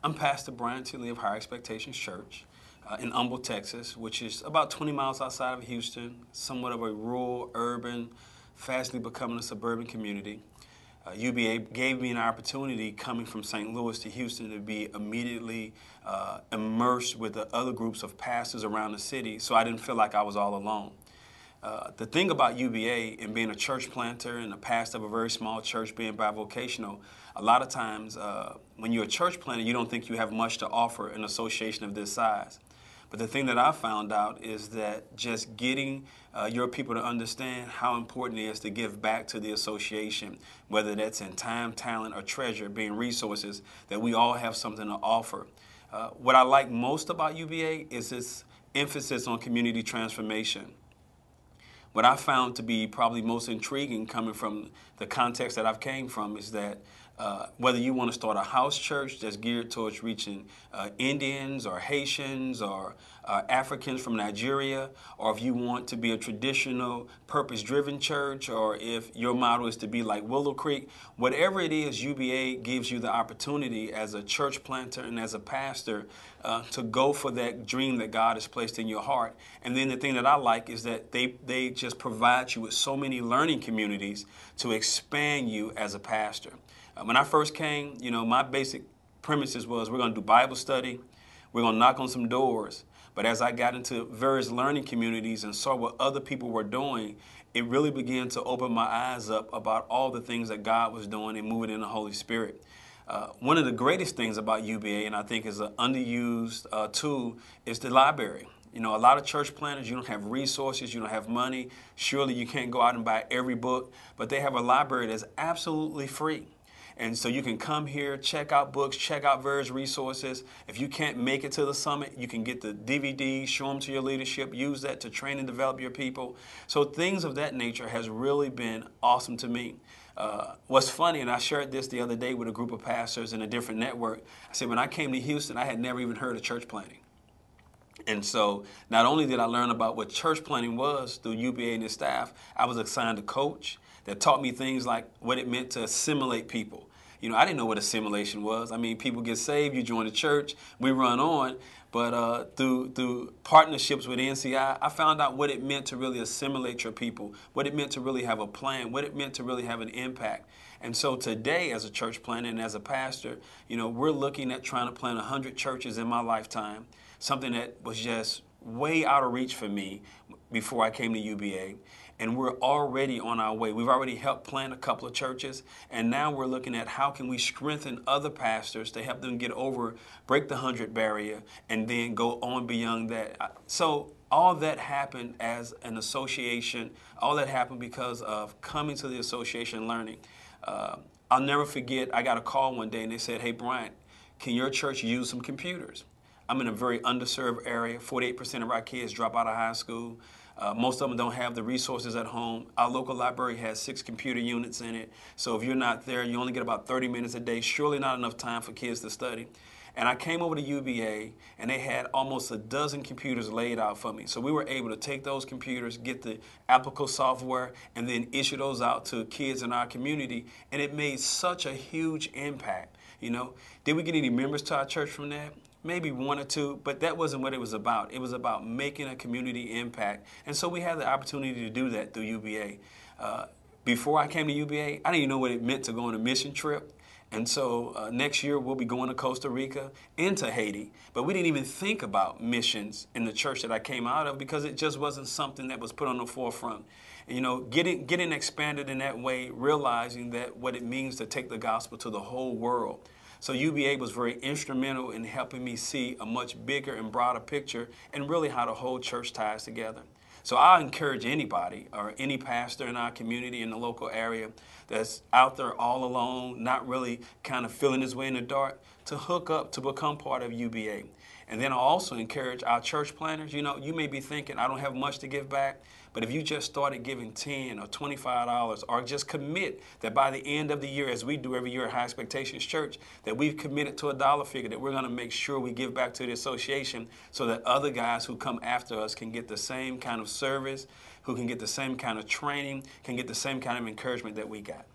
I'm Pastor Bryant Lee of Higher Expectations Church in Humble, Texas, which is about 20 miles outside of Houston, somewhat of a rural, urban, fastly becoming a suburban community. UBA gave me an opportunity coming from St. Louis to Houston to be immediately immersed with the other groups of pastors around the city, so I didn't feel like I was all alone. The thing about UBA and being a church planter and a pastor of a very small church, being bivocational, a lot of times when you're a church planter, you don't think you have much to offer an association of this size. But the thing that I found out is that just getting your people to understand how important it is to give back to the association, whether that's in time, talent, or treasure, being resources, that we all have something to offer. What I like most about UBA is its emphasis on community transformation. What I found to be probably most intriguing coming from the context that I've came from is that whether you want to start a house church that's geared towards reaching Indians or Haitians or Africans from Nigeria, or if you want to be a traditional purpose-driven church, or if your model is to be like Willow Creek, whatever it is, UBA gives you the opportunity as a church planter and as a pastor to go for that dream that God has placed in your heart. And then the thing that I like is that they just provide you with so many learning communities to expand you as a pastor. When I first came, my basic premises was we're going to do Bible study, we're going to knock on some doors. But as I got into various learning communities and saw what other people were doing, it really began to open my eyes up about all the things that God was doing and moving in the Holy Spirit. One of the greatest things about UBA, and I think is an underused tool, is the library. A lot of church planners, you don't have resources, you don't have money. Surely you can't go out and buy every book, but they have a library that's absolutely free. And so you can come here, check out books, check out various resources. If you can't make it to the summit, you can get the DVD, show them to your leadership, use that to train and develop your people. So things of that nature has really been awesome to me. What's funny, and I shared this the other day with a group of pastors in a different network, I said when I came to Houston, I had never even heard of church planting. And so not only did I learn about what church planting was through UBA and its staff, I was assigned a coach that taught me things like what it meant to assimilate people. I didn't know what assimilation was. I mean, people get saved, you join the church, we run on. But through partnerships with NCI, I found out what it meant to really assimilate your people, what it meant to really have a plan, what it meant to really have an impact. And so today, as a church planter and as a pastor, we're looking at trying to plant 100 churches in my lifetime, something that was just way out of reach for me before I came to UBA. And we're already on our way. We've already helped plant a couple of churches, and now we're looking at how can we strengthen other pastors to help them break the 100 barrier, and then go on beyond that. So all that happened as an association. All that happened because of coming to the association and learning. I'll never forget, I got a call one day, and they said, "Hey, Bryant, can your church use some computers?" I'm in a very underserved area. 48% of our kids drop out of high school. Most of them don't have the resources at home. Our local library has 6 computer units in it. So if you're not there, you only get about 30 minutes a day. Surely not enough time for kids to study. And I came over to UBA, and they had almost a dozen computers laid out for me. So we were able to take those computers, get the applicable software, and then issue those out to kids in our community. And it made such a huge impact. Did we get any members to our church from that? Maybe 1 or 2, but that wasn't what it was about. It was about making a community impact. And so we had the opportunity to do that through UBA. Before I came to UBA, I didn't even know what it meant to go on a mission trip. And so next year we'll be going to Costa Rica and to Haiti. But we didn't even think about missions in the church that I came out of because it just wasn't something that was put on the forefront. Getting expanded in that way, realizing that what it means to take the gospel to the whole world. So UBA was very instrumental in helping me see a much bigger and broader picture and really how the whole church ties together. So I encourage anybody or any pastor in our community in the local area that's out there all alone, not really kind of feeling his way in the dark, to hook up to become part of UBA. And then I also encourage our church planners. You may be thinking, I don't have much to give back. But if you just started giving $10 or $25 or just commit that by the end of the year, as we do every year at High Expectations Church, that we've committed to a dollar figure that we're going to make sure we give back to the association so that other guys who come after us can get the same kind of service, who can get the same kind of training, can get the same kind of encouragement that we got.